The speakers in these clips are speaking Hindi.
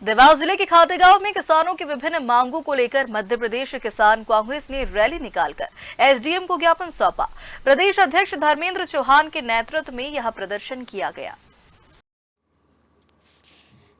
देवास जिले के खातेगांव में किसानों की विभिन्न मांगों को लेकर मध्य प्रदेश किसान कांग्रेस ने रैली निकालकर एसडीएम को ज्ञापन सौंपा। प्रदेश अध्यक्ष धर्मेंद्र चौहान के नेतृत्व में यह प्रदर्शन किया गया।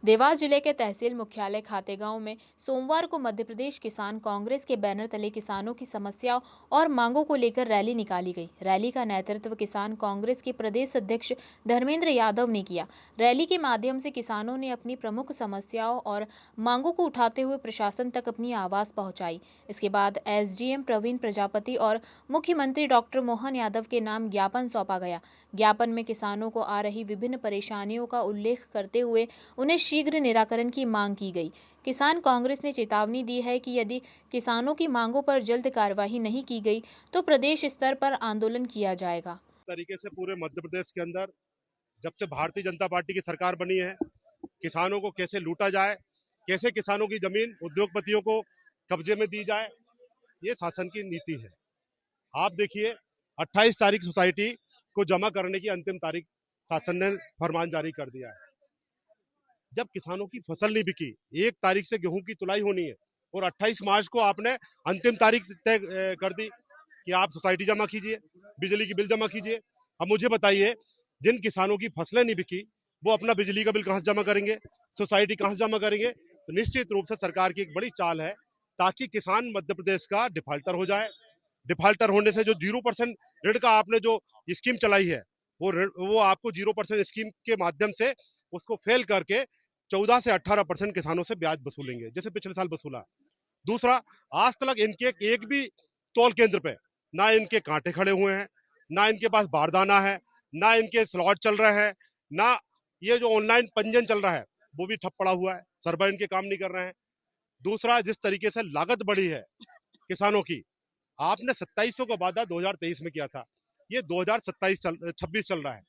देवास जिले के तहसील मुख्यालय खातेगांव में सोमवार को मध्य प्रदेश किसान कांग्रेस के बैनर तले किसानों की समस्याओं और मांगों को लेकर रैली निकाली गई। रैली का नेतृत्व किसान कांग्रेस के प्रदेश अध्यक्ष धर्मेंद्र यादव ने किया। रैली के माध्यम से किसानों ने अपनी प्रमुख समस्याओं और मांगों को उठाते हुए प्रशासन तक अपनी आवाज पहुंचाई। इसके बाद एसडीएम प्रवीण प्रजापति और मुख्यमंत्री डॉक्टर मोहन यादव के नाम ज्ञापन सौंपा गया। ज्ञापन में किसानों को आ रही विभिन्न परेशानियों का उल्लेख करते हुए उन्हें शीघ्र निराकरण की मांग की गई। किसान कांग्रेस ने चेतावनी दी है कि यदि किसानों की मांगों पर जल्द कार्यवाही नहीं की गई तो प्रदेश स्तर पर आंदोलन किया जाएगा। तरीके से पूरे मध्य प्रदेश के अंदर जब से भारतीय जनता पार्टी की सरकार बनी है, किसानों को कैसे लूटा जाए, कैसे किसानों की जमीन उद्योगपतियों को कब्जे में दी जाए, ये शासन की नीति है। आप देखिए 28 तारीख सोसाइटी को जमा करने की अंतिम तारीख शासन ने फरमान जारी कर दिया है। जब किसानों की फसल नहीं बिकी, 1 तारीख से गेहूं की तुलाई होनी है और 28 मार्च को आपने अंतिम तारीख तय कर दी कि आप सोसाइटी जमा कीजिए, बिजली की बिल जमा कीजिए। अब मुझे बताइए, जिन किसानों की फसलें नहीं बिकी वो अपना बिजली का बिल कहां से जमा करेंगे, सोसाइटी कहां से जमा करेंगे? तो निश्चित रूप से सरकार की एक बड़ी चाल है ताकि किसान मध्य प्रदेश का डिफाल्टर हो जाए। डिफाल्टर होने से जो 0% ऋण का आपने जो स्कीम चलाई है, वो आपको 0% स्कीम के माध्यम से उसको फेल करके 14 से 18% किसानों से ब्याज वसूलेंगे, जैसे पिछले साल वसूला। दूसरा, आज तक इनके एक भी तौल केंद्र पे ना इनके कांटे खड़े हुए हैं, ना इनके पास बारदाना है, ना इनके स्लॉट चल रहे हैं, ना ये जो ऑनलाइन पंजीयन चल रहा है वो भी ठप पड़ा हुआ है, सर्वर इनके काम नहीं कर रहे हैं। दूसरा, जिस तरीके से लागत बढ़ी है किसानों की, आपने 2700 का वादा 2023 में किया था, ये 2026 चल रहा है।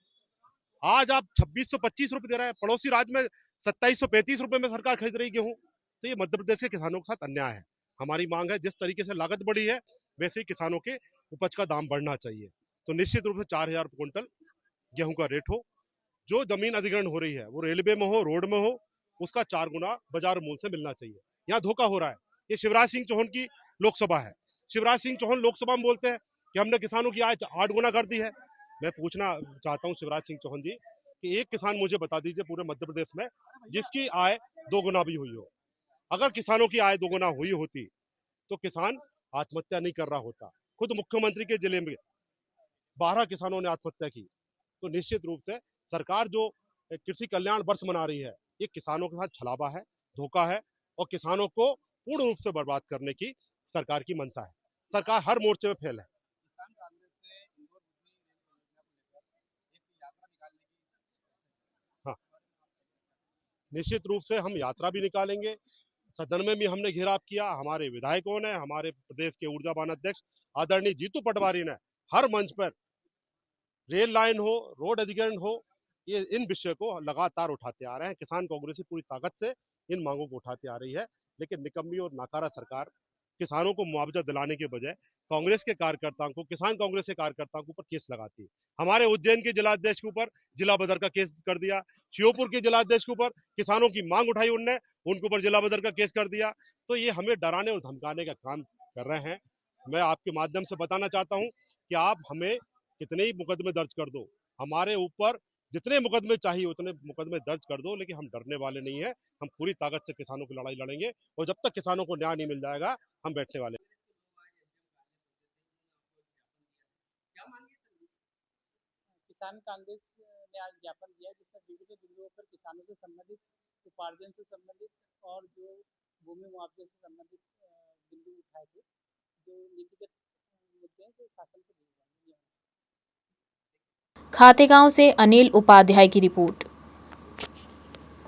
आज आप 2625 रुपए दे रहे हैं, पड़ोसी राज्य में 2735 रुपए में सरकार खरीद रही गेहूं। तो ये मध्य प्रदेश के किसानों के साथ अन्याय है। हमारी मांग है, जिस तरीके से लागत बढ़ी है वैसे ही किसानों के उपज का दाम बढ़ना चाहिए। तो निश्चित रूप से 4000 क्विंटल गेहूं का रेट हो। जो जमीन अधिग्रहण हो रही है वो रेलवे में हो, रोड में हो, उसका 4 गुना बाजार मूल्य से मिलना चाहिए। यहाँ धोखा हो रहा है। ये शिवराज सिंह चौहान की लोकसभा है। शिवराज सिंह चौहान लोकसभा में बोलते हैं कि हमने किसानों की आय 8 गुना कर दी है। मैं पूछना चाहता हूँ शिवराज सिंह चौहान जी कि एक किसान मुझे बता दीजिए पूरे मध्य प्रदेश में जिसकी आय 2 गुना भी हुई हो। अगर किसानों की आय 2 गुना हुई होती तो किसान आत्महत्या नहीं कर रहा होता। खुद मुख्यमंत्री के जिले में 12 किसानों ने आत्महत्या की। तो निश्चित रूप से सरकार जो कृषि कल्याण वर्ष मना रही है, ये किसानों के साथ छलावा है, धोखा है और किसानों को पूर्ण रूप से बर्बाद करने की सरकार की मंशा है। सरकार हर मोर्चे में फेल है। हाँ, निश्चित रूप से हम यात्रा भी निकालेंगे। सदन में भी हमने घेराव किया। हमारे विधायकों ने, हमारे प्रदेश के ऊर्जावान अध्यक्ष आदरणीय जीतू पटवारी ने हर मंच पर रेल लाइन हो, रोड अधिग्रहण हो, ये इन विषय को लगातार उठाते आ रहे हैं। किसान कांग्रेस पूरी ताकत से इन मांगों को उठाते आ रही है, लेकिन निकम्मी और नाकारा सरकार किसानों को मुआवजा दिलाने के बजाय कांग्रेस के कार्यकर्ताओं को, किसान कांग्रेस के कार्यकर्ताओं के ऊपर केस लगाती है। हमारे उज्जैन के जिलाध्यक्ष के ऊपर जिला बदर का केस कर दिया, श्योपुर के जिलाध्यक्ष के ऊपर किसानों की मांग उठाई उनने, उनके ऊपर जिला बदर का केस कर दिया। तो ये हमें डराने और धमकाने का काम कर रहे हैं। मैं आपके माध्यम से बताना चाहता हूँ कि आप हमें कितने ही मुकदमे दर्ज कर दो, हमारे ऊपर जितने मुकदमे चाहिए उतने मुकदमे दर्ज कर दो, लेकिन हम डरने वाले नहीं है। हम पूरी ताकत से किसानों की लड़ाई लड़ेंगे और जब तक किसानों को न्याय नहीं मिल जाएगा हम बैठने वाले। किसान कांग्रेस ने आज ज्ञापन दिया जिसमें विभिन्न बिंदुओं पर किसानों से संबंधित, उपार्जन से संबंधित और जो भूमि मुआवजे से संबंधित बिंदु उठाए थे, जो नीतिगत मुद्दे हैं जो शासन को दिए जाएंगे। खातेगांव से अनिल उपाध्याय की रिपोर्ट।